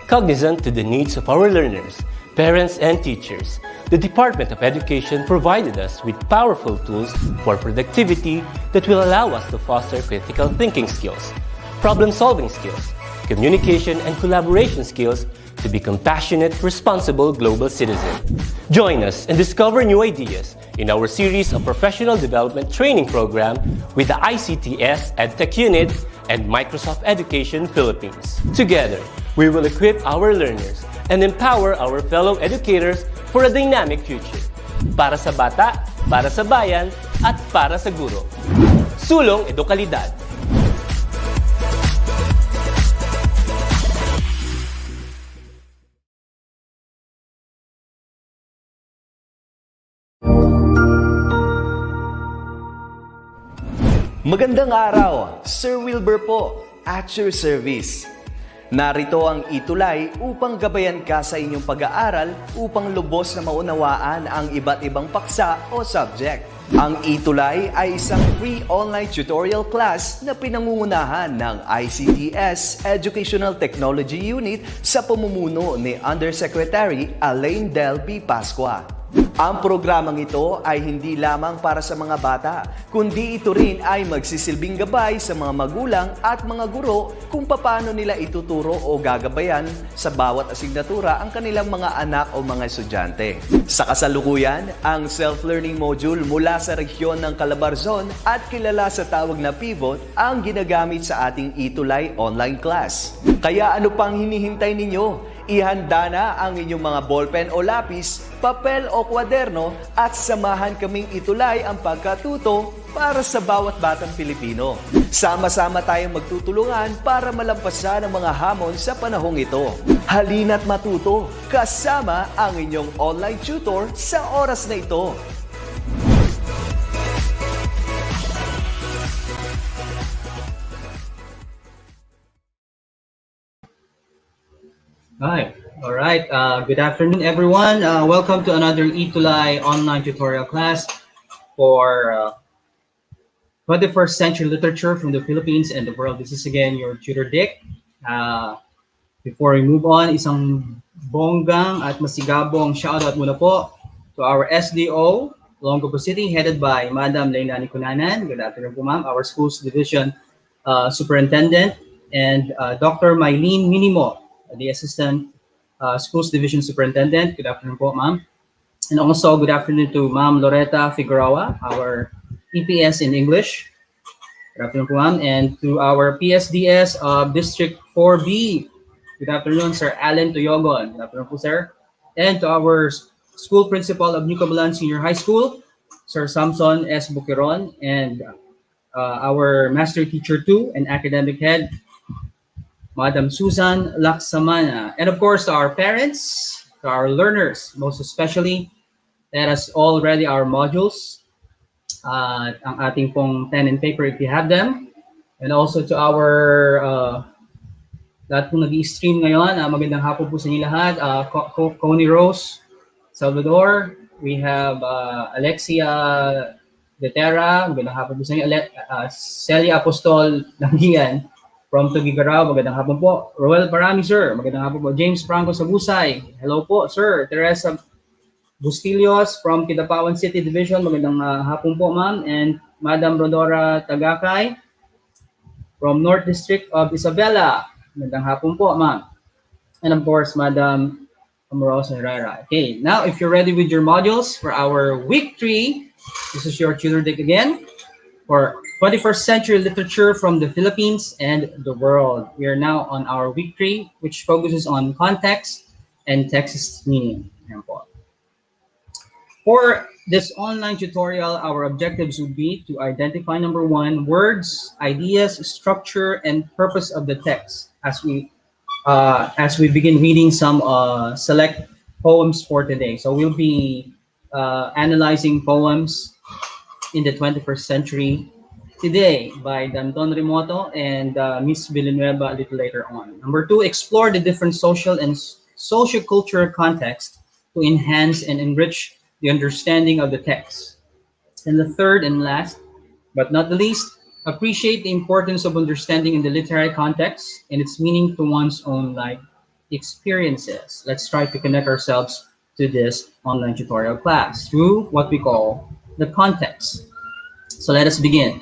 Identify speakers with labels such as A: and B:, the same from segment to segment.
A: Cognizant to the needs of our learners, parents, and teachers, the Department of Education provided us with powerful tools for productivity that will allow us to foster critical thinking skills, problem-solving skills, communication and collaboration skills to be compassionate, responsible global citizens. Join us and discover new ideas in our series of professional development training program with the ICTS Edtech Unit and Microsoft Education Philippines. Together, we will equip our learners and empower our fellow educators for a dynamic future. Para sa bata, para sa bayan, at para sa guro. Sulong Edukalidad.
B: Magandang araw, Sir Wilbur po, at your service. Narito ang ETUlay upang gabayan ka sa inyong pag-aaral upang lubos na maunawaan ang iba't ibang paksa o subject. Ang ETUlay ay isang free online tutorial class na pinangungunahan ng ICTS Educational Technology Unit sa pamumuno ni Undersecretary Elaine Del B. Pascua. Ang programang ito ay hindi lamang para sa mga bata, kundi ito rin ay magsisilbing gabay sa mga magulang at mga guro kung paano nila ituturo o gagabayan sa bawat asignatura ang kanilang mga anak o mga estudyante. Sa kasalukuyan, ang self-learning module mula sa rehiyon ng Calabarzon at kilala sa tawag na pivot ang ginagamit sa ating ETUlay online class. Kaya ano pang hinihintay ninyo? Ihanda na ang inyong mga ballpen o lapis, papel o kwaderno at samahan kaming itulay ang pagkatuto para sa bawat batang Pilipino. Sama-sama tayong magtutulungan para malampasan ang mga hamon sa panahong ito. Halina't matuto kasama ang inyong online tutor sa oras na ito.
C: Hi. All right. Good afternoon, everyone. Welcome to another ETUlay online tutorial class for 21st century literature from the Philippines and the world. This is again your tutor Dick. Before we move on, isang bonggang at masigabong shoutout muna po to our SDO, Longopo City, headed by Madam Leilani Cunanan. Good afternoon po, ma'am. Our schools division superintendent and Dr. Mylene Minimo, the Assistant Schools Division Superintendent. Good afternoon po, ma'am. And also, good afternoon to Ma'am Loretta Figueroa, our EPS in English. Good afternoon po, ma'am. And to our PSDS of District 4B. Good afternoon, Sir Alan Tuyogon. Good afternoon po, sir. And to our school principal of New Cabalan Senior High School, Sir Samson S. Bukiron. And our Master Teacher 2 and Academic Head, Madam Susan Laksamana. And of course, to our parents, to our learners, most especially, let us all ready our modules, ang ating pong pen and paper if you have them. And also to our, lahat pong nag-i-stream ngayon, magandang hapon po sa inyo lahat. Connie Rose Salvador, we have Alexia Detera, magandang hapon po sa inyo. Celia Apostol Langgian from Tugigaraw, magandang hapon po. Roel Parami, sir, magandang hapon po. James Franco Sabusay, hello po, sir. Teresa Bustillos from Kidapawan City Division, magandang hapon po, ma'am. And Madam Rodora Tagakay from North District of Isabela, magandang hapon po, ma'am. And of course, Madam Amorosa Herrera. Okay, now if you're ready with your modules for our week 3, this is your tutor Dick again for 21st century literature from the Philippines and the world. We are now on our week 3, which focuses on context and text meaning. For this online tutorial, our objectives would be to identify, number 1, words, ideas, structure, and purpose of the text as we begin reading some select poems for today. So we'll be analyzing poems in the 21st century today by Danton Remoto and Miss Villanueva a little later on. Number 2, explore the different social and socio-cultural context to enhance and enrich the understanding of the text. And the third and last, but not the least, appreciate the importance of understanding in the literary context and its meaning to one's own life experiences. Let's try to connect ourselves to this online tutorial class through what we call the context. So let us begin.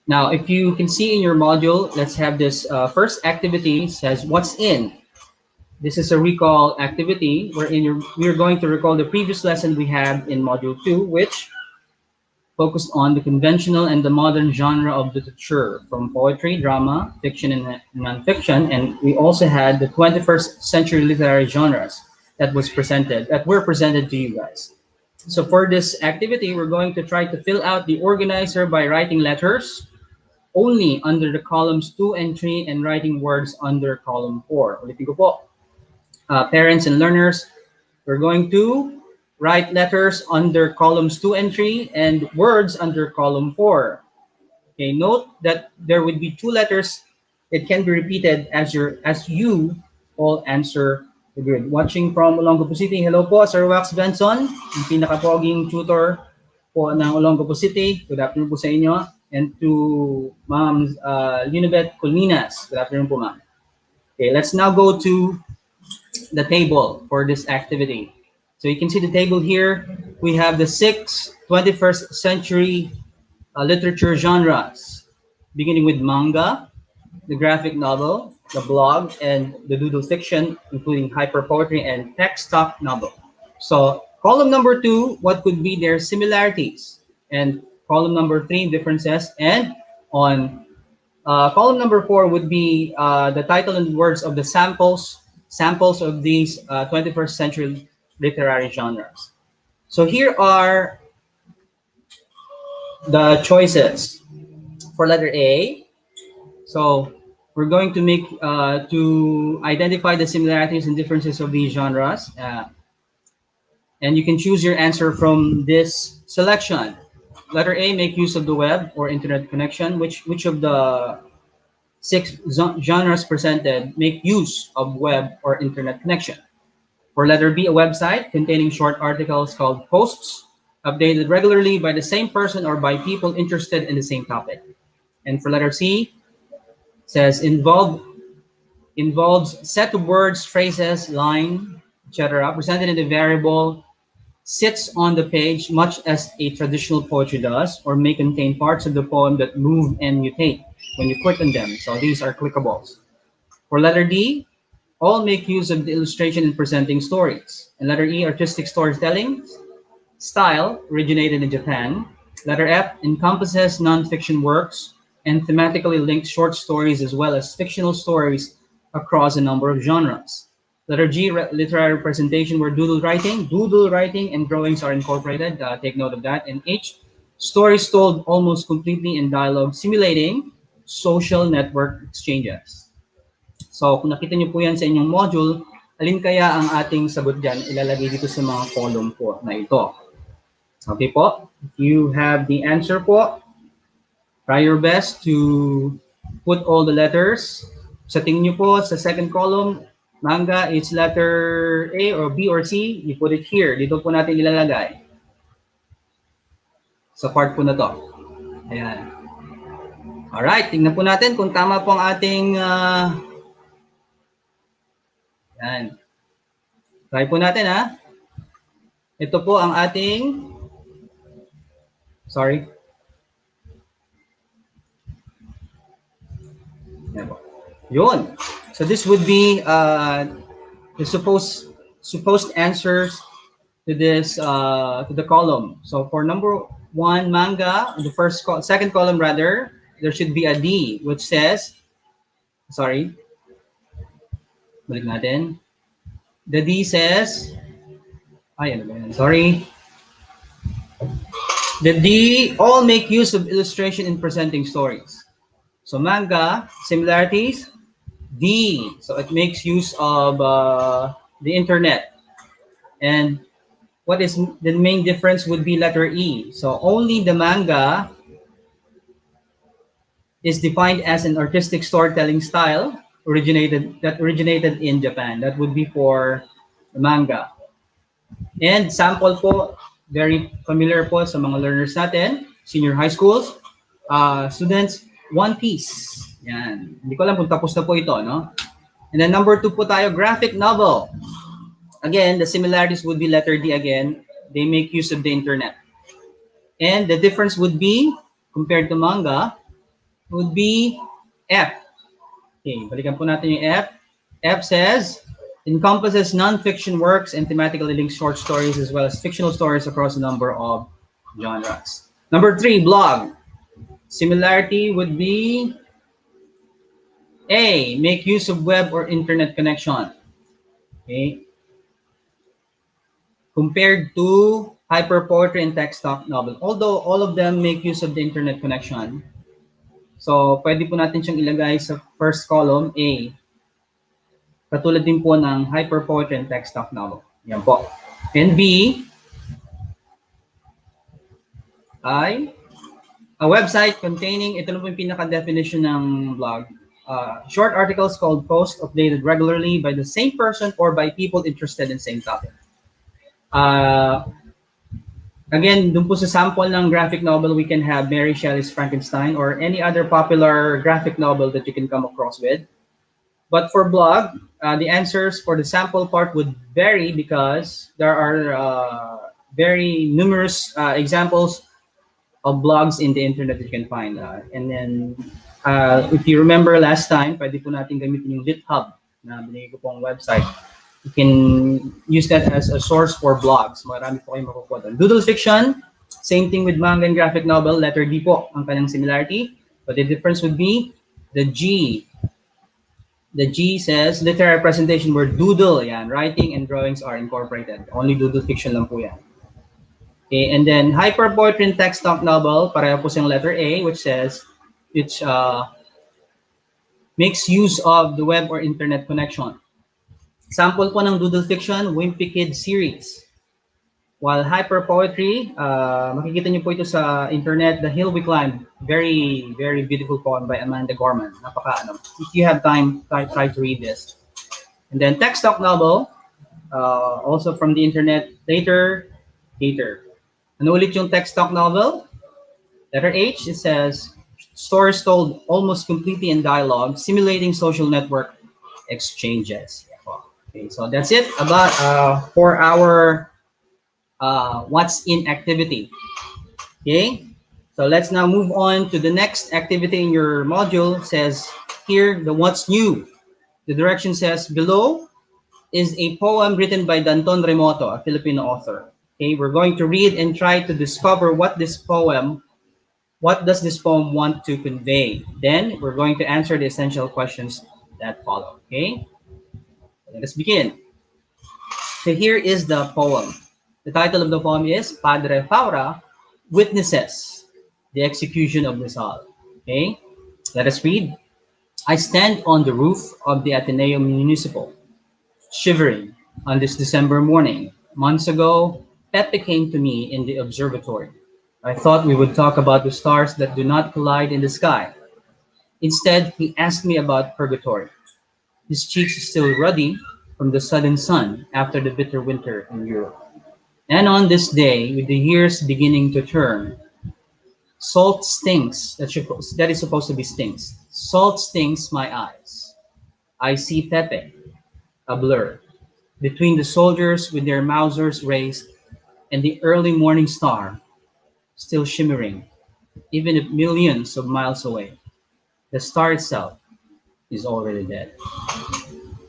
C: Now, if you can see in your module, let's have this first activity says what's in. This is a recall activity wherein we're going to recall the previous lesson we had in module 2, which focused on the conventional and the modern genre of literature, from poetry, drama, fiction, and nonfiction. And we also had the 21st century literary genres that were presented to you guys. So for this activity, we're going to try to fill out the organizer by writing letters only under the columns 2 and 3 and writing words under column 4. Ulitin ko po. Parents and learners, we're going to write letters under columns 2 and 3 and words under column 4. Okay, note that there would be 2 letters. It can be repeated as you all answer the grid. Watching from Olongapo City, hello po, Sir Wax Benson, yung pinaka-poging tutor po ng Olongapo City. Good afternoon po sa inyo. And to Ma'am Unibet Colminas, good afternoon po, ma'am. Okay, let's now go to the table for this activity. So you can see the table here. We have the 6 21st century literature genres, beginning with manga, the graphic novel, the blog, and the doodle fiction, including hyper poetry and text talk novel. So column number 2, what could be their similarities? And column number 3, differences. And on column number 4 would be the title and words of the samples of these 21st century literary genres. So here are the choices for letter A. So we're going to make to identify the similarities and differences of these genres, and you can choose your answer from this selection. Letter A, make use of the web or internet connection. Which of the 6 genres presented make use of web or internet connection? For letter B, a website containing short articles called posts, updated regularly by the same person or by people interested in the same topic. And for letter C, says involves set of words, phrases, line, etc. presented in the variable sits on the page much as a traditional poetry does, or may contain parts of the poem that move and mutate when you click on them. So these are clickables. For letter D, all make use of the illustration in presenting stories. And letter E, artistic storytelling style originated in Japan. Letter F, encompasses nonfiction works and thematically linked short stories as well as fictional stories across a number of genres. Letter G, literary representation where doodle writing and drawings are incorporated. Take note of that. And H, stories told almost completely in dialogue, simulating social network exchanges. So kung nakita niyo po yan sa inyong module, alin kaya ang ating sagot dyan ilalagay dito sa mga column po na ito. Okay po, if you have the answer po, try your best to put all the letters. Sa tingin niyo po sa second column, manga, it's letter A or B or C, you put it here. Dito po natin ilalagay. Sa part po na to. Ayan. Alright, tingnan po natin kung tama po ang ating yan. Try po natin ha. Ito po ang ating yan po. Yun. So this would be the supposed answers to this to the column. So for number 1, manga, the second column rather, there should be a D which says, balik natin. The D says, the D, all make use of illustration in presenting stories. So manga, similarities, D, so it makes use of the internet. And what is the main difference would be letter E. So only the manga is defined as an artistic storytelling style originated in Japan. That would be for the manga. And sample po, very familiar po sa mga learners natin, senior high schools, students, One Piece. Yan. Hindi ko alam kung tapos na po ito, no? And then number 2 po tayo, graphic novel. Again, the similarities would be letter D again. They make use of the internet. And the difference would be, compared to manga, would be F. Okay, balikan po natin yung F. F says, encompasses non-fiction works and thematically linked short stories as well as fictional stories across a number of genres. Number 3, blog. Similarity would be A, make use of web or internet connection. Okay. Compared to hyper poetry and text talk novel. Although all of them make use of the internet connection. So, pwede po natin siyang ilagay sa first column, A. Katulad din po ng hyper poetry and text talk novel. Yan po. And B, ay a website containing, ito na po yung pinaka-definition ng blog. Short articles called posts updated regularly by the same person or by people interested in same topic. Again, dun po sa sample ng graphic novel, we can have Mary Shelley's Frankenstein or any other popular graphic novel that you can come across with. But for blog, the answers for the sample part would vary because there are very numerous examples of blogs in the internet that you can find. And then, if you remember last time, pwede po natin gamitin yung LitHub na binigay ko pong website. You can use that as a source for blogs. Marami po kayong makukuha doon. Doodle fiction, same thing with manga and graphic novel. Letter D po ang kanyang similarity. But the difference would be the G. The G says literary presentation where doodle, yan, writing and drawings are incorporated. Only doodle fiction lang po yan. Okay, and then hyper poetry and text talk novel, pareho po siyang letter A, which says, which makes use of the web or internet connection. Sample po ng doodle fiction, Wimpy Kid series. While hyper poetry, makikita niyo po ito sa internet, The Hill We Climbed. Very, very beautiful poem by Amanda Gorman. Napaka, if you have time, try to read this. And then text talk novel, also from the internet, Hater. Ano ulit yung text talk novel? Letter H, it says, stories told almost completely in dialogue, simulating social network exchanges. Okay, so that's it about for our what's in activity. Okay, so let's now move on to the next activity in your module. It says here the what's new. The direction says below is a poem written by Danton Remoto, a Filipino author. Okay, we're going to read and try to discover what does this poem want to convey. Then we're going to answer the essential questions that follow. Okay. Let us begin. So here is the poem. The title of the poem is Padre Farah witnesses the execution of Rizal. Okay, let us read. I stand on the roof of the Ateneo Municipal, shivering on this December morning. Months ago, Pepe came to me in the observatory. I thought we would talk about the stars that do not collide in the sky. Instead, he asked me about purgatory. His cheeks still ruddy from the sudden sun after the bitter winter in Europe. And on this day, with the years beginning to turn, salt stings, that is supposed to be stings. Salt stings my eyes. I see Pepe, a blur, between the soldiers with their Mausers raised and the early morning star, still shimmering, even if millions of miles away. The star itself is already dead.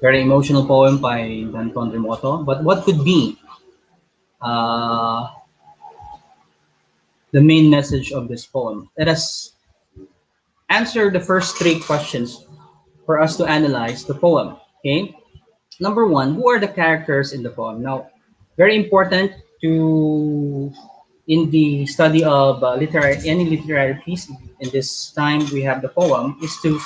C: Very emotional poem by Danton Remoto. But what could be the main message of this poem? Let us answer the first 3 questions for us to analyze the poem. Okay. Number 1, who are the characters in the poem? Now, very important to in the study of any literary piece. In this time we have the poem is to,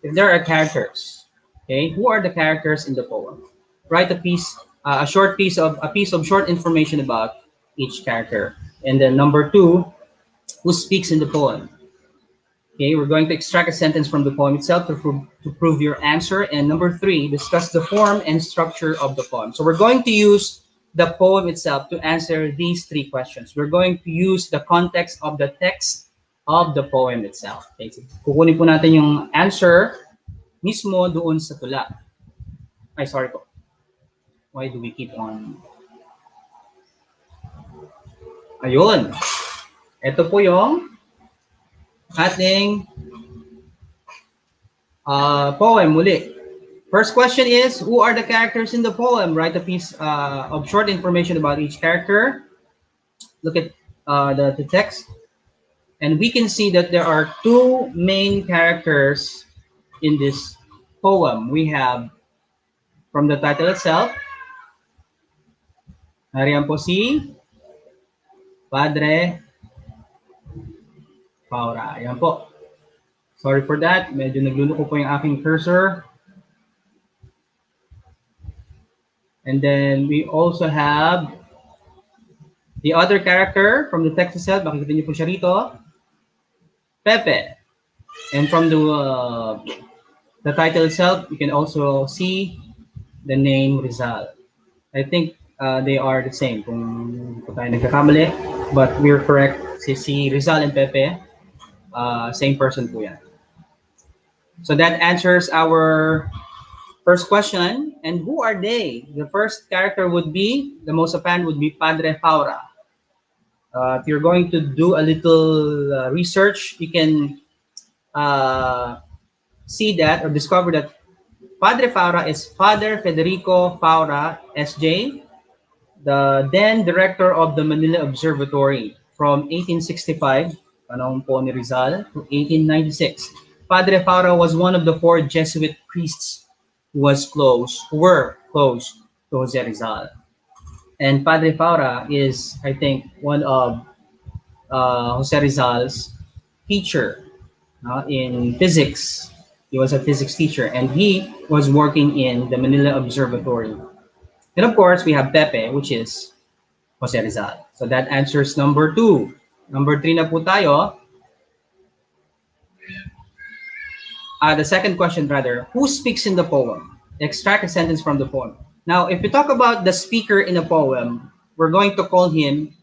C: if there are characters, okay, who are the characters in the poem? Write a piece of short information about each character. And then number 2, who speaks in the poem? Okay, we're going to extract a sentence from the poem itself to prove your answer. And number 3, discuss the form and structure of the poem. So we're going to use the poem itself to answer these 3 questions. We're going to use the context of the text of the poem itself. Okay, so kukunin po natin yung answer mismo doon sa tula. Ay, sorry po. Why do we keep on? Ayun. Ito po yung ating poem muli. First question is, who are the characters in the poem? Write a piece of short information about each character. Look at the text. And we can see that there are two main characters in this poem. We have, from the title itself, nariyan po si Padre Farah. Ayan po. Sorry for that. Medyo nagluluko po yung aking cursor. And then we also have the other character from the text itself. Makikita niyo po siya rito. Pepe. And from the title itself, you can also see the name Rizal. I think they are the same kung tayo nagkakamali. But we're correct. Si Rizal and Pepe, same person po yan. So that answers our first question. And who are they? The first character would be, the most apparent would be Padre Farah. If you're going to do a little research, you can see that or discover that Padre Farah is Father Federico Farah, SJ, the then director of the Manila Observatory from 1865, panahon po ni Rizal, to 1896. Padre Farah was one of the 4 Jesuit priests who were close to Jose Rizal. And Padre Farah is, I think, one of Jose Rizal's teacher in physics. He was a physics teacher, and he was working in the Manila Observatory. And of course, we have Pepe, which is Jose Rizal. So that answers number 2. Number 3 na po tayo. The second question, rather, who speaks in the poem? Extract a sentence from the poem. Now, if we talk about the speaker in a poem, we're going to call him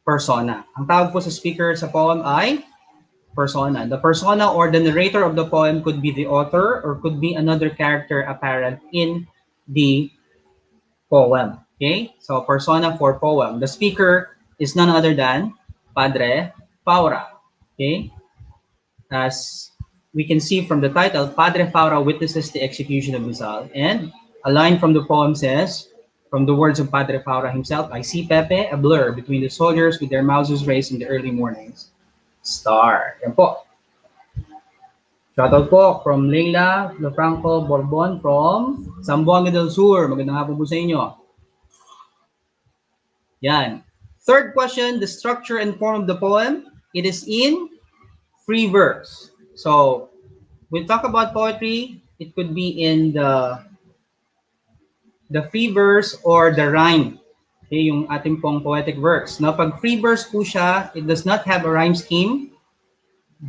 C: persona. Ang tawag po sa speaker sa poem ay persona. The persona or the narrator of the poem could be the author or could be another character apparent in the poem. Okay? So, persona for poem. The speaker is none other than Padre Farah. Okay? As we can see from the title, Padre Farah witnesses the execution of Rizal. And a line from the poem says, from the words of Padre Farah himself, I see Pepe, a blur between the soldiers with their muzzles raised in the early mornings. Star. Yan po. Shoutout po from Leila Lofranco Borbon from Zamboanga del Sur. Magandang hapon po sa inyo. Yan. Third question, the structure and form of the poem. It is in free verse. So, we talk about poetry, it could be in the free verse or the rhyme. Okay, yung ating pong poetic verse. Now, pag free verse po siya, it does not have a rhyme scheme,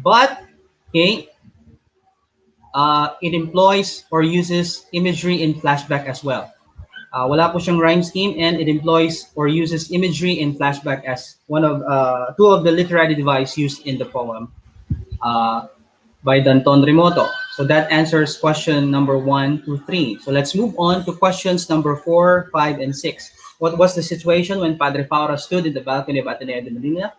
C: but, okay, it employs or uses imagery in flashback as well. Wala po siyang rhyme scheme, and it employs or uses imagery in flashback as one of two of the literary devices used in the poem by Danton Remoto. So that answers question number 1 to 3. So let's move on to questions number 4, 5, and 6. What was the situation when Padre Farah stood in the balcony of Ateneo de Manila?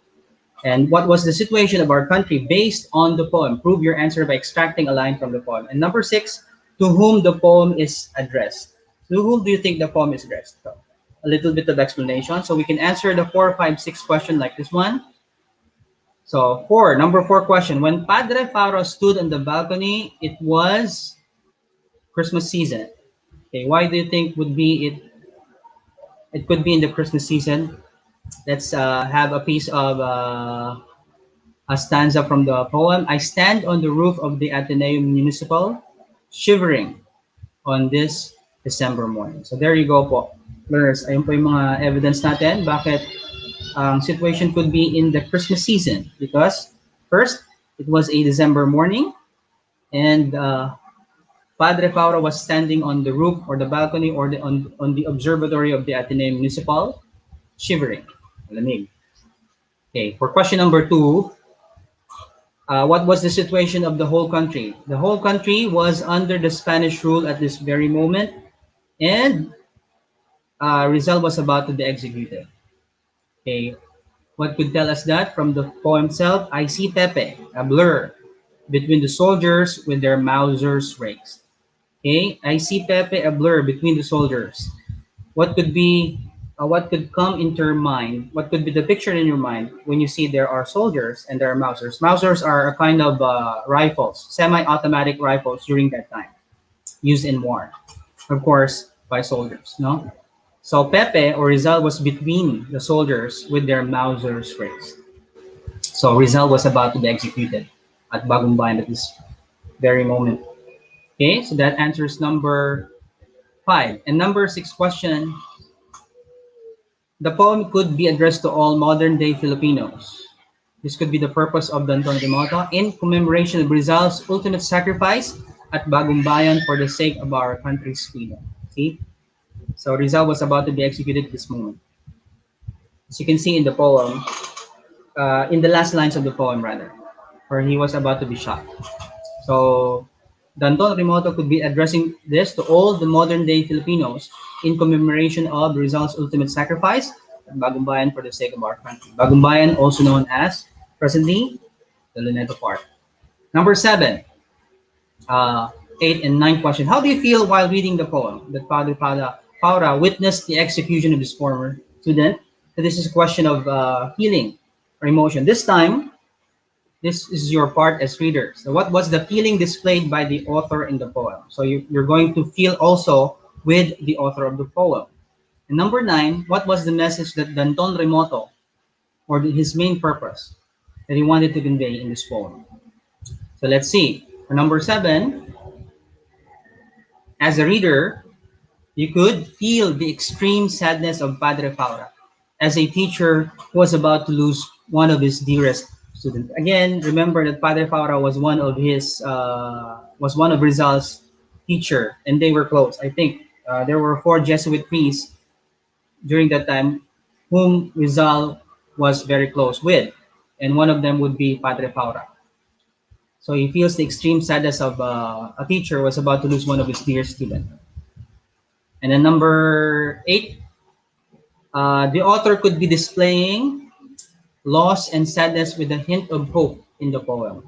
C: And what was the situation of our country based on the poem? Prove your answer by extracting a line from the poem. And number 6, to whom the poem is addressed. To whom do you think the poem is addressed? So, a little bit of explanation. So we can answer the 4, 5, 6 question like this one. So number 4 question. When Padre Farah stood on the balcony, it was Christmas season. Okay, why do you think would be it? It could be in the Christmas season. Let's have a piece of a stanza from the poem. I stand on the roof of the Ateneo Municipal, shivering on this December morning. So there you go po. Learners, ayun po yung mga evidence natin. Bakit situation could be in the Christmas season? Because first, it was a December morning, and Padre Farah was standing on the roof or the balcony or on the observatory of the Ateneo Municipal, shivering. Malamig. Okay, for question number 2, What was the situation of the whole country? The whole country was under the Spanish rule at this very moment, and Rizal was about to be executed. Okay, what could tell us that from the poem itself? I see Pepe, a blur between the soldiers with their Mausers raised. Okay, I see Pepe, a blur between the soldiers. What could be, what could come into your mind? What could be the picture in your mind when you see there are soldiers and there are Mausers? Mausers are a kind of rifles, semi-automatic rifles during that time, used in war, of course, by soldiers. No, so Pepe or Rizal was between the soldiers with their Mausers raised. So Rizal was about to be executed at Bagumbayan at this very moment. Okay, so that answers number 5. And number 6 question, the poem could be addressed to all modern-day Filipinos. This could be the purpose of Danton Remoto in commemoration of Rizal's ultimate sacrifice at Bagumbayan for the sake of our country's freedom. See? So Rizal was about to be executed at this moment. As you can see in the poem, in the last lines of the poem rather, where he was about to be shot. So Danton Remoto could be addressing this to all the modern day Filipinos in commemoration of Rizal's ultimate sacrifice at Bagumbayan for the sake of our country. Bagumbayan, also known as presently the Luneta Park. Number 7, 8 and 9 question. How do you feel while reading the poem that Padre Farah witnessed the execution of his former student? So this is a question of feeling or emotion. This time, this is your part as reader. So what was the feeling displayed by the author in the poem? So you're going to feel also with the author of the poem. And number 9, what was the message that Danton Remoto, or his main purpose, that he wanted to convey in this poem? So let's see. For number 7, as a reader, you could feel the extreme sadness of Padre Paura as a teacher who was about to lose one of his dearest students. Again, remember that Padre Paura was one of Rizal's teacher, and they were close. I think there were 4 Jesuit priests during that time whom Rizal was very close with, and one of them would be Padre Paura. So he feels the extreme sadness of a teacher who was about to lose one of his dear students. And then number 8, the author could be displaying loss and sadness with a hint of hope in the poem.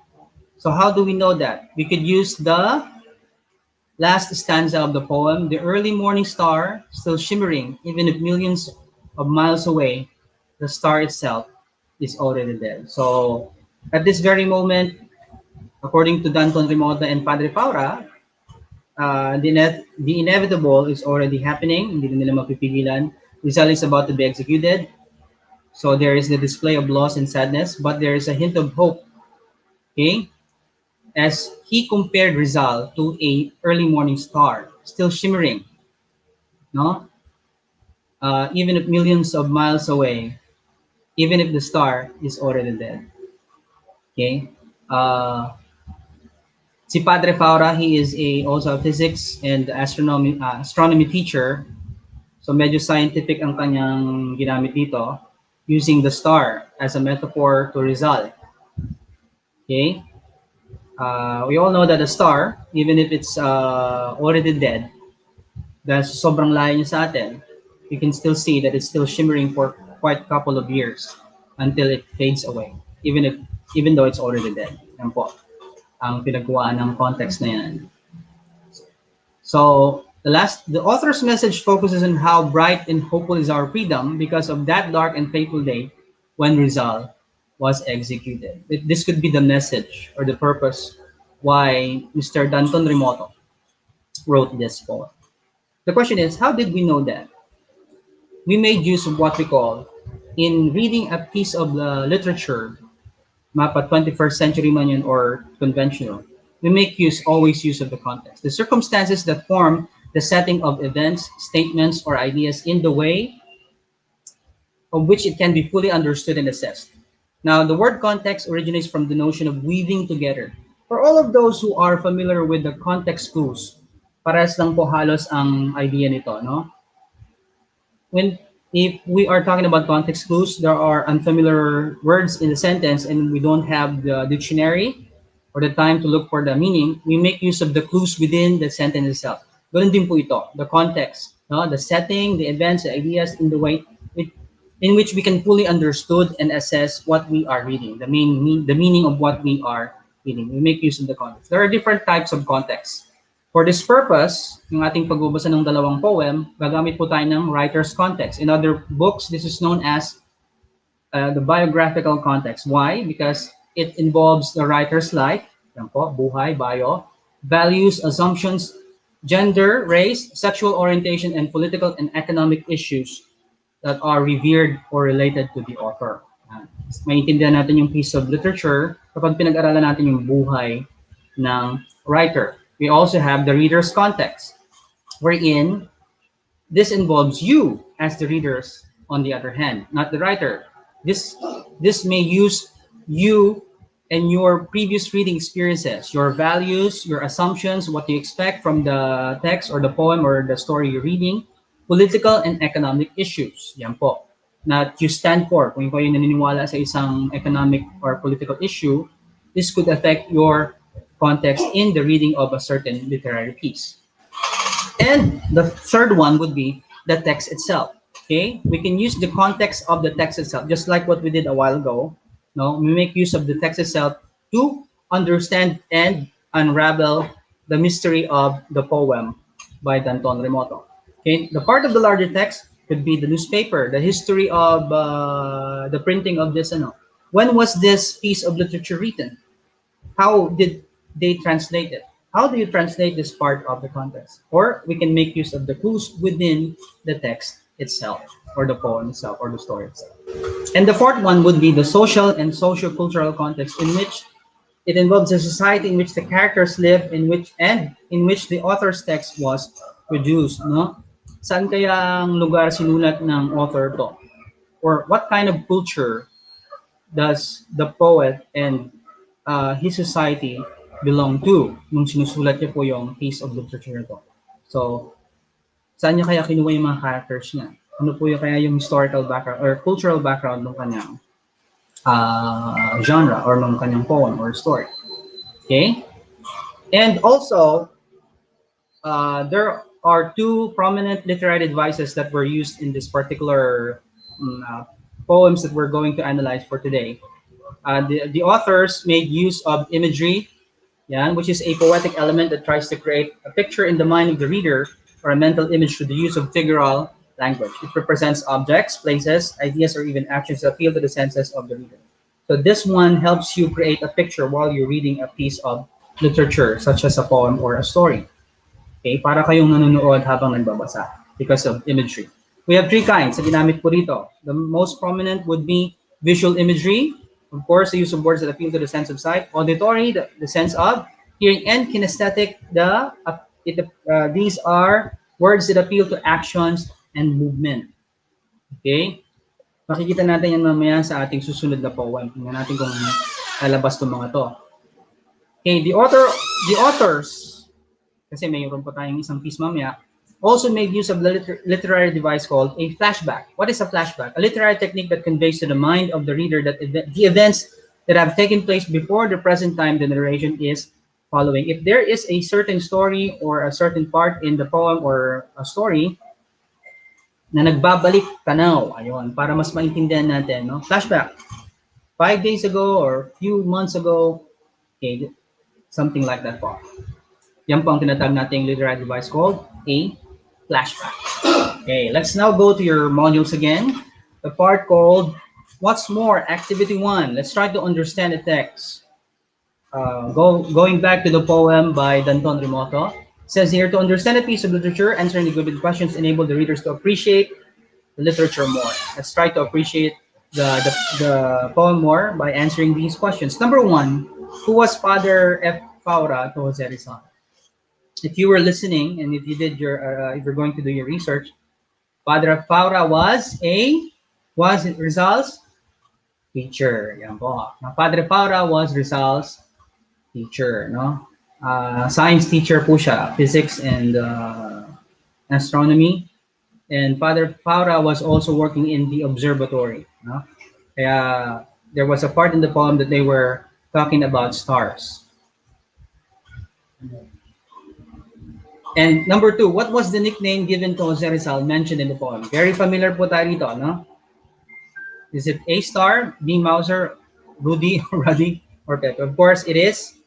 C: So how do we know that? We could use the last stanza of the poem, the early morning star still shimmering, even if millions of miles away, the star itself is already dead. So at this very moment, according to Danton Remoto and Padre Paura, the inevitable is already happening. Hindi na nila mapipigilan. Rizal is about to be executed. So there is the display of loss and sadness, but there is a hint of hope. Okay? As he compared Rizal to a early morning star, still shimmering, no? Even if millions of miles away, even if the star is already dead. Okay? Si Padre Faura, he is also a physics and astronomy teacher. So medyo scientific ang kanyang ginamit dito, using the star as a metaphor to Rizal. Okay? We all know that a star, even if it's already dead, dahil sobrang layo niya sa atin, you can still see that it's still shimmering for quite a couple of years until it fades away, even though it's already dead. Yan po ang pinagkuhaan ng context na yan. So the author's message focuses on how bright and hopeful is our freedom because of that dark and fateful day when Rizal was executed. This could be the message or the purpose why Mr. Danton Remoto wrote this poem. The question is, how did we know that? We made use of what we call, in reading a piece of literature, mapa 21st century man yun or conventional, we make always use of the context. The circumstances that form the setting of events, statements, or ideas in the way of which it can be fully understood and assessed. Now, the word context originates from the notion of weaving together. For all of those who are familiar with the context clues, parehas lang po halos ang idea nito, no? When If we are talking about context clues, there are unfamiliar words in the sentence and we don't have the dictionary or the time to look for the meaning, we make use of the clues within the sentence itself. Ganun din po ito, the context, no? The setting, the events, the ideas in the way in which we can fully understood and assess what we are reading, the meaning of what we are reading. We make use of the context. There are different types of context. For this purpose, yung ating pagbabasa ng dalawang poem, gagamit po tayo ng writer's context. In other books, this is known as the biographical context. Why? Because it involves the writer's life, yan po, buhay, bio, values, assumptions, gender, race, sexual orientation, and political and economic issues that are revered or related to the author. Maintindihan natin yung piece of literature kapag pinag-aralan natin yung buhay ng writer. We also have the reader's context, wherein this involves you as the readers, on the other hand, not the writer. This may use you and your previous reading experiences, your values, your assumptions, what you expect from the text or the poem or the story you're reading, political and economic issues. Yan po. Na you stand for. Kung kayo naniniwala sa isang economic or political issue, this could affect your context in the reading of a certain literary piece. And the third one would be the text itself. Okay, we can use the context of the text itself, just like what we did a while ago. No, we make use of the text itself to understand and unravel the mystery of the poem by Danton Remoto. Okay, the part of the larger text could be the newspaper, the history of the printing of this. When was this piece of literature written? How did they translate it? How do you translate this part of the context? Or we can make use of the clues within the text itself, or the poem itself, or the story itself. And the fourth one would be the social and socio-cultural context, in which it involves a society in which the characters live, in which the author's text was produced. No? Saan kaya ang lugar sinulat ng author to? Or what kind of culture does the poet and his society belong to nung sinusulat niya po yung piece of literature na to. So, saan niya kaya kinuha yung mga characters niya? Ano po yung kaya yung historical background or cultural background ng kanyang genre or ng kanyang poem or story? Okay? And also, there are two prominent literary devices that were used in this particular poems that we're going to analyze for today. The authors made use of imagery, which is a poetic element that tries to create a picture in the mind of the reader or a mental image through the use of figural language. It represents objects, places, ideas, or even actions that appeal to the senses of the reader. So this one helps you create a picture while you're reading a piece of literature, such as a poem or a story. Okay, para kayong nanonood habang nagbabasa because of imagery. We have three kinds na ginamit po rito. The most prominent would be visual imagery. Of course, the use of words that appeal to the sense of sight. Auditory, the sense of hearing. And kinesthetic, these are words that appeal to actions and movement. Okay? Makikita natin yan mamaya sa ating susunod na poem. Tingnan natin kung lalabas itong mga to. Okay, the authors, kasi mayroon pa tayong isang piece mamaya, also made use of the literary device called a flashback. What is a flashback? A literary technique that conveys to the mind of the reader that the events that have taken place before the present time the narration is following. If there is a certain story or a certain part in the poem or a story na nagbabalik tanaw, ayun, para mas maintindihan natin, no? Flashback. 5 days ago or few months ago, okay, something like that po. Yan po ang tinatawag nating literary device called a flashback. Okay, let's now go to your modules again. The part called What's More, Activity 1. Let's try to understand the text. Going back to the poem by Danton Remoto. It says here, to understand a piece of literature, answering the good questions enable the readers to appreciate the literature more. Let's try to appreciate the poem more by answering these questions. Number 1, who was Padre Farah to Jose Rizal? If you were listening and if you did if you're going to do your research, Padre Farah was Rizal's teacher. Yan po. Now, Padre Farah was Rizal's teacher, no? Science teacher po siya, physics and astronomy. And Father Farah was also working in the observatory. No? Kaya there was a part in the poem that they were talking about stars. And number two, what was the nickname given to Jose Rizal mentioned in the poem? Very familiar po tayo rito, no? Is it A star, B Mauser, Rudy, Ruddy, or Pepe? Of course, it is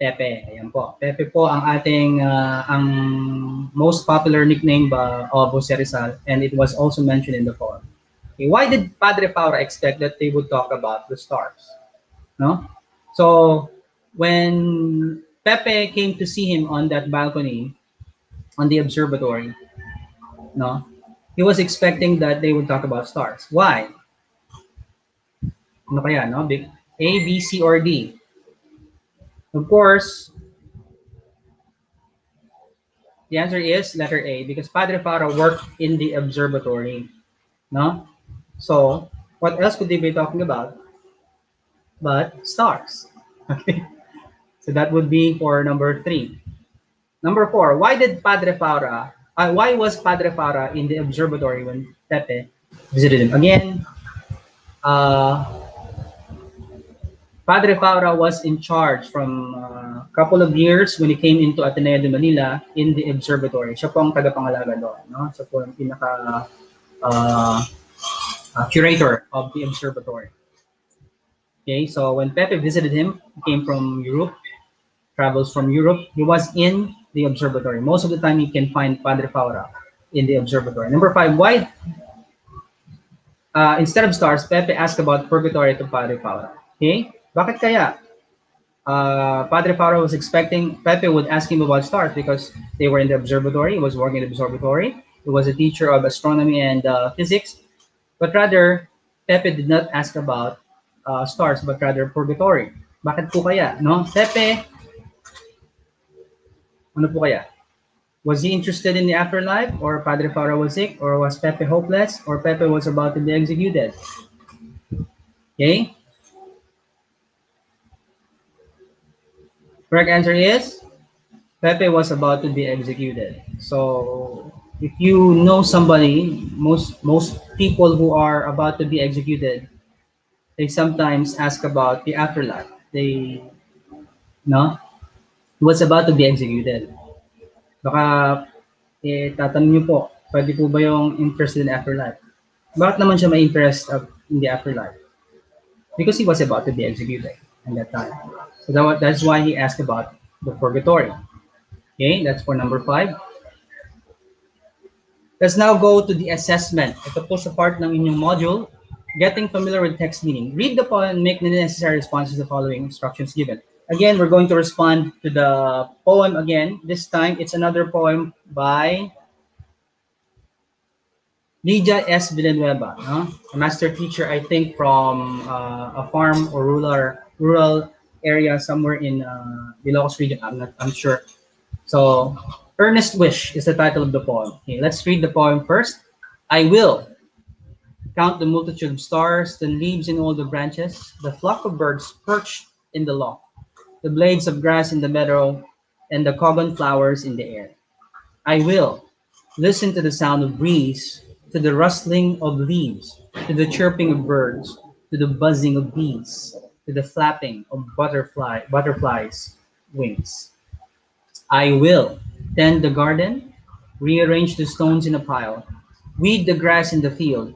C: Pepe. Ayan po. Pepe po ang ating ang most popular nickname of Jose Rizal, and it was also mentioned in the poem. Okay, why did Padre Paura expect that they would talk about the stars? No? So when Pepe came to see him on that balcony on the observatory, no, he was expecting that they would talk about stars. Why? Ano kaya, no? A, B, C, or D? Of course, the answer is letter A, because Padre Faro worked in the observatory, no? So, what else could they be talking about but stars? Okay, so that would be for number 3. Number 4, why was Padre Fara in the observatory when Pepe visited him? Again, Padre Fara was in charge from a couple of years when he came into Ateneo de Manila in the observatory. Siya po ang tagapangalaga doon. No? Siya po ang pinaka curator of the observatory. Okay, so when Pepe visited him, he came from Europe, travels from Europe, he was in the observatory. Most of the time, you can find Padre Fara in the observatory. Number 5, why, instead of stars, Pepe asked about purgatory to Padre Fara. Okay, bakit kaya? Padre Fara was expecting Pepe would ask him about stars because they were in the observatory. He was working in the observatory. He was a teacher of astronomy and physics. But rather, Pepe did not ask about stars, but rather purgatory. Bakit po kaya? No? Pepe, ano po kaya? Was he interested in the afterlife, or Padre Fara was sick, or was Pepe hopeless, or Pepe was about to be executed? Okay? Correct answer is Pepe was about to be executed. So if you know somebody, most people who are about to be executed, they sometimes ask about the afterlife. They was about to be executed. Baka tatanong niyo po, pwede po ba yung interested in afterlife? Bakit naman siya may interest in the afterlife? Because he was about to be executed at that time. So that's why he asked about the purgatory. Okay, that's for number 5. Let's now go to the assessment. Ito po sa part ng inyong module, getting familiar with text meaning. Read the poem and make the necessary responses to the following instructions given. Again, we're going to respond to the poem again. This time, it's another poem by Lydia S. Villanueva, a master teacher, I think, from a farm or rural area somewhere in Ilocos region. I'm sure. So, Earnest Wish is the title of the poem. Okay, let's read the poem first. I will count the multitude of stars, the leaves in all the branches, the flock of birds perched in the loft, the blades of grass in the meadow, and the cogon flowers in the air. I will listen to the sound of breeze, to the rustling of leaves, to the chirping of birds, to the buzzing of bees, to the flapping of butterflies' wings. I will tend the garden, rearrange the stones in a pile, weed the grass in the field,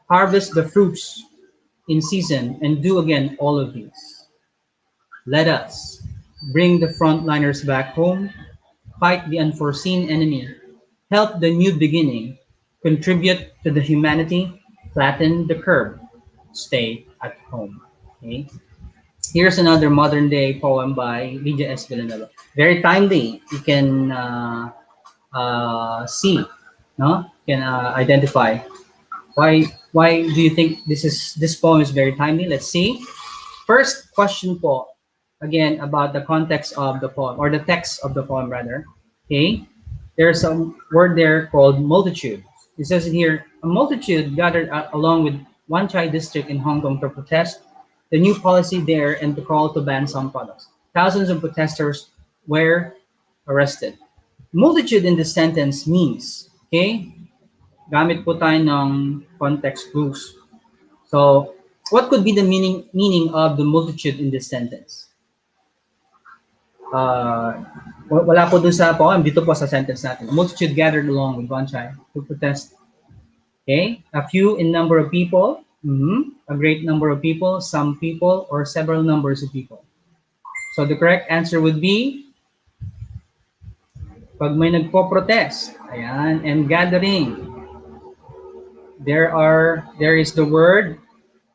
C: harvest the fruits in season, and do again all of these. Let us bring the frontliners back home, fight the unforeseen enemy, help the new beginning, contribute to the humanity, flatten the curve, stay at home. Okay? Here's another modern day poem by Lydia S. Villanueva. Very timely. You can see, no? You can identify. Why do you think this poem is very timely? Let's see. First question po, again, about the context of the poem, or the text of the poem rather. Okay, there's a word there called multitude. It says here, a multitude gathered along with Wan Chai district in Hong Kong to protest the new policy there and to call to ban some products. Thousands of protesters were arrested. Multitude in this sentence means, okay, gamit po tayo ng context clues. So, what could be the meaning of the multitude in this sentence? Wala po dun sa poem, dito po sa sentence natin. A multitude gathered along with one child to protest. Okay, a few in number of people, a great number of people, some people, or several numbers of people. So the correct answer would be, pag may nagpo-protest, ayan, and gathering, there is the word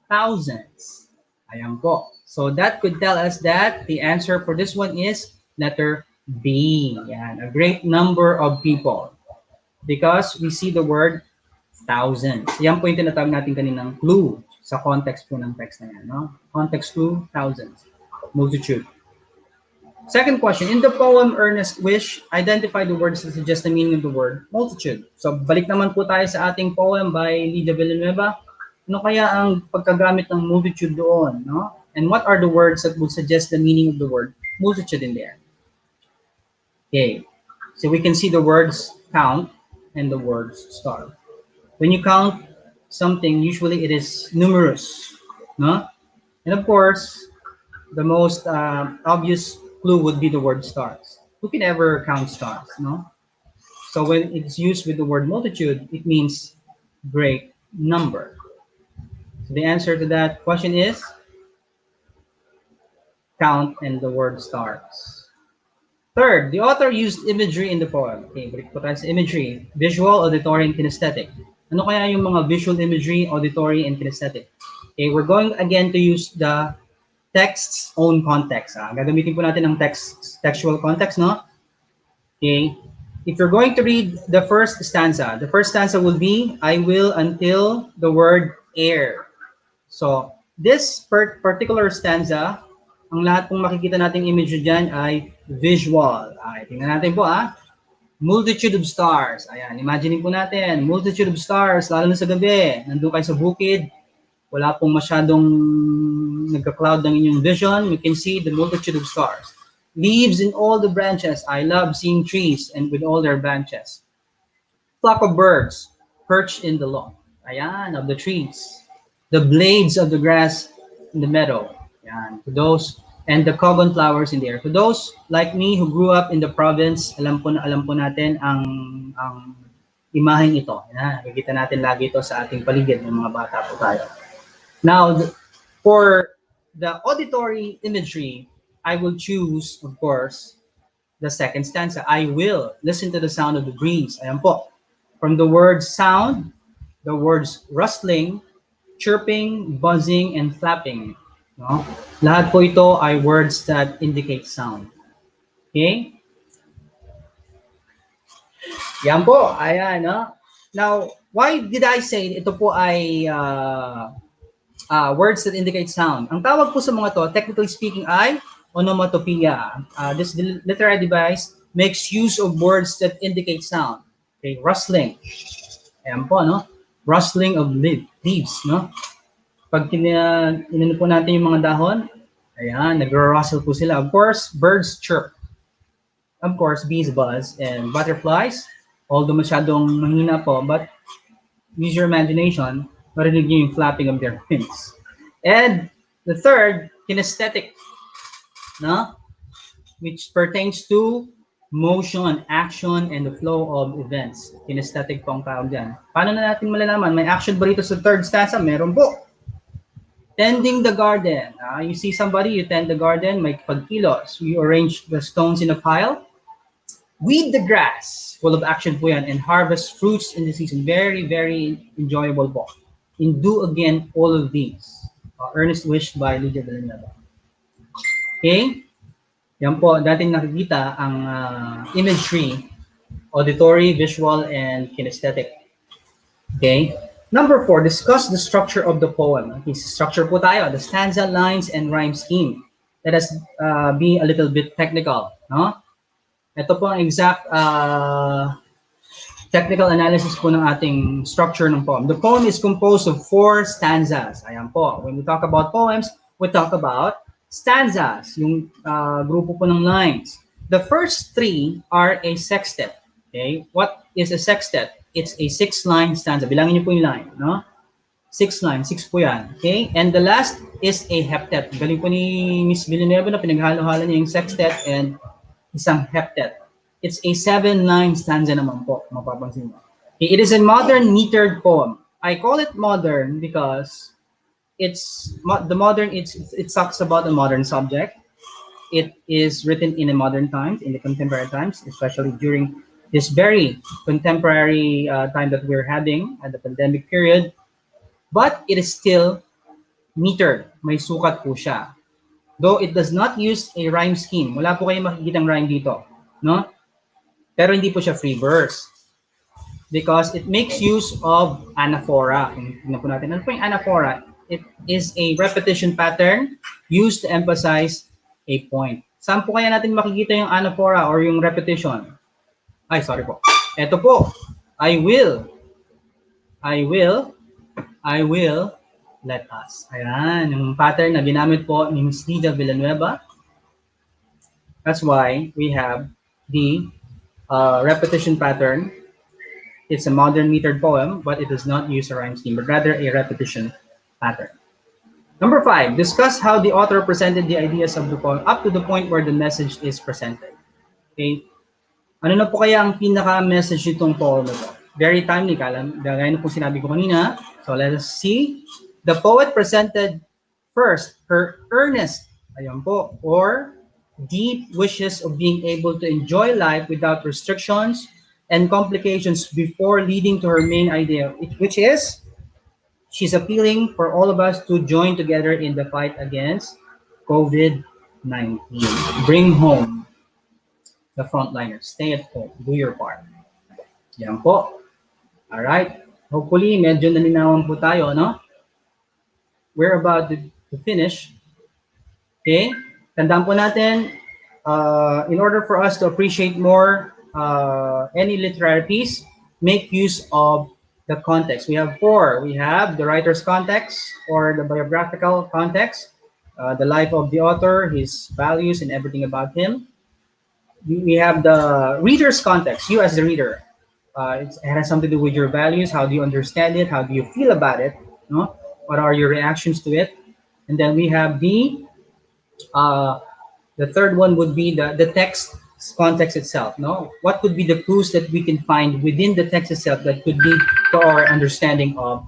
C: thousands. Ayan po. So that could tell us that the answer for this one is letter B. Yan, a great number of people. Because we see the word thousands. Yan po yung tinatawag natin kaninang clue sa context po ng text na yan. No? Context clue, thousands. Multitude. Second question, in the poem Earnest Wish, identify the words that suggest the meaning of the word multitude. So balik naman po tayo sa ating poem by Lydia Villanueva. Ano kaya ang pagkagamit ng multitude doon? No? And what are the words that would suggest the meaning of the word multitude in there? Okay, so we can see the words count and the words star. When you count something, usually it is numerous. No? And of course, the most obvious clue would be the word stars. Who can ever count stars? No? So when it's used with the word multitude, it means great number. So the answer to that question is count and the word stars. Third, the author used imagery in the poem. Okay, balik po tayo sa imagery. Visual, auditory, and kinesthetic. Ano kaya yung mga visual imagery, auditory, and kinesthetic? Okay, we're going again to use the text's own context. Gagamitin po natin ang textual context, no? Okay, if you're going to read the first stanza will be, I will until the word air. So, this particular stanza, ang lahat pong makikita nating image dyan ay visual. Tingnan natin po, multitude of stars. Ayan, imaginein po natin, multitude of stars, lalo na sa gabi. Nandun kayo sa bukid, wala pong masyadong nagka-cloud ng inyong vision. You can see the multitude of stars. Leaves in all the branches. I love seeing trees and with all their branches. Flock of birds perched in the lawn. Ayan, of the trees. The blades of the grass in the meadow. Ayan, to those, and the cogon flowers in there. To those like me who grew up in the province, alam po natin ang imaheng ito. Ayan, nakikita natin lagi ito sa ating paligid ng mga bata po tayo. Now, for the auditory imagery, I will choose, of course, the second stanza. I will listen to the sound of the breeze. Ayan po. From the word sound, the words rustling, chirping, buzzing, and flapping. No? Lahat po ito ay words that indicate sound. Okay? Yan po. Ayan. No? Now, why did I say ito po ay words that indicate sound? Ang tawag po sa mga to, technically speaking, ay onomatopoeia. This literary device makes use of words that indicate sound. Okay, rustling. Ayan po, no? Rustling of leaves, no? Pag inano po natin yung mga dahon, ayan, nag-rustle po sila. Of course, birds chirp. Of course, bees buzz. And butterflies, although masyadong mahina po, but use your imagination, marinig nyo yung flapping of their wings. And the third, kinesthetic, no? Which pertains to motion, action, and the flow of events. Kinesthetic po ang tawag dyan. Paano na natin malalaman? May action ba rito sa third stanza? Meron po. Tending the garden. You see somebody, you tend the garden, may pagkilos. You arrange the stones in a pile. Weed the grass. Full of action po yan. And harvest fruits in the season. Very, very enjoyable po. And do again all of these. Earnest Wish by Lydia Villanueva. Okay? Yan po, dating nakikita ang imagery, auditory, visual, and kinesthetic. Okay? Number 4, discuss the structure of the poem. Okay, structure po tayo, the stanza, lines, and rhyme scheme. Let us be a little bit technical. No? Ito po ang exact technical analysis po ng ating structure ng poem. The poem is composed of 4 stanzas. Ayan po. When we talk about poems, we talk about stanzas, yung grupo po ng lines. The first 3 are a sextet. Okay? What is a sextet? it's a 6-line stanza. Bilangin niyo po yung line, no? 6 line, 6 po yan. Okay? And the last is a heptet. Galing po ni Miss Villanueva na pinaghalo-halo niya yung sextet and isang heptet. It's a 7-line stanza naman po, mapapansin mo. Okay, it is a modern metered poem. I call it modern because it talks about a modern subject. It is written in a modern times, in the contemporary times, especially during this very contemporary time that we're having at the pandemic period. But it is still metered. May sukat po siya. Though it does not use a rhyme scheme. Wala po kayong makikitang rhyme dito. No? Pero hindi po siya free verse. Because it makes use of anaphora. Tingnan po natin. Ano po yung anaphora? It is a repetition pattern used to emphasize a point. Saan po kaya natin makikita yung anaphora or yung repetition? Ay, sorry po. Ito po. I will let us. Ayan, yung pattern na ginamit po ni Ms. Nida Villanueva. That's why we have the repetition pattern. It's a modern metered poem, but it does not use a rhyme scheme, but rather a repetition pattern. Number 5, discuss how the author presented the ideas of the poem up to the point where the message is presented. Okay? Ano na po kaya ang pinaka-message nitong poem ito? Very timely, gaya na po sinabi ko kanina. So let us see. The poet presented first her earnest, ayan po, or deep wishes of being able to enjoy life without restrictions and complications before leading to her main idea, which is she's appealing for all of us to join together in the fight against COVID-19. Bring home the frontliners. Stay at home. Do your part. Yan po. Alright. Hopefully, medyo nalinawan po tayo, no? We're about to finish. Okay? Tandaan po natin, in order for us to appreciate more any literary piece, make use of the context. We have 4. We have the writer's context or the biographical context, the life of the author, his values, and everything about him. We have the reader's context, you as the reader. It has something to do with your values. How do you understand it? How do you feel about it? No? What are your reactions to it? And then we have the third one would be the text context itself. No, what could be the clues that we can find within the text itself that could lead to our understanding of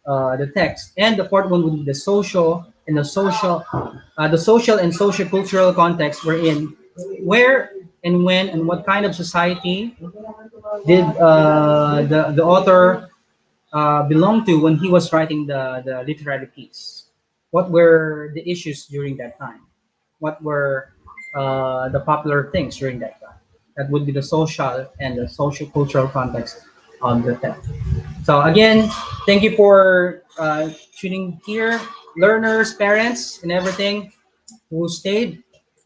C: the text? And the fourth one would be the social and social and socio-cultural context we're in, where and when and what kind of society did the author belong to when he was writing the literary piece? What were the issues during that time? What were the popular things during that time? That would be the social and the socio-cultural context of the text. So again, thank you for tuning here, learners, parents, and everything who stayed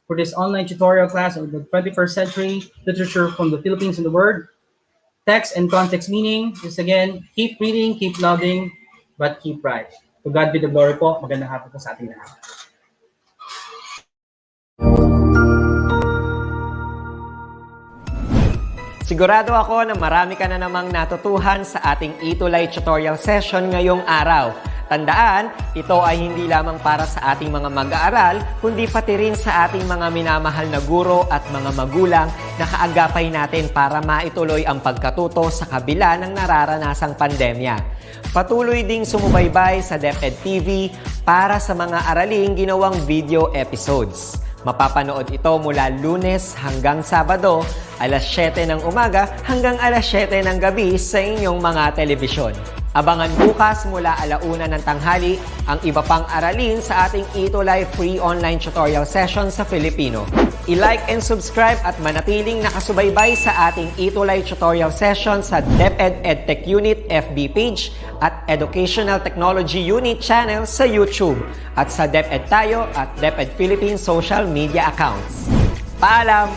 C: for this online tutorial class of the 21st century literature from the Philippines and the world. Text and context meaning is again, keep reading, keep loving, but keep right. To God be the glory po. Magandang hapon po sa ating lahat.
D: Sigurado ako na marami ka na namang natutuhan sa ating ETUlay tutorial session ngayong araw. Tandaan, ito ay hindi lamang para sa ating mga mag-aaral, kundi pati rin sa ating mga minamahal na guro at mga magulang na kaagapay natin para maituloy ang pagkatuto sa kabila ng nararanasang pandemya. Patuloy ding sumubaybay sa DepEd TV para sa mga araling ginawang video episodes. Mapapanood ito mula Lunes hanggang Sabado, alas 7 ng umaga hanggang alas 7 ng gabi sa inyong mga telebisyon. Abangan bukas mula 1:00 ng tanghali ang iba pang aralin sa ating ETUlay free online tutorial session sa Filipino. I-like and subscribe at manatiling nakasubaybay sa ating ETUlay tutorial session sa DepEd Edtech Unit FB page at Educational Technology Unit channel sa YouTube at sa DepEd Tayo at DepEd Philippines social media accounts. Paalam!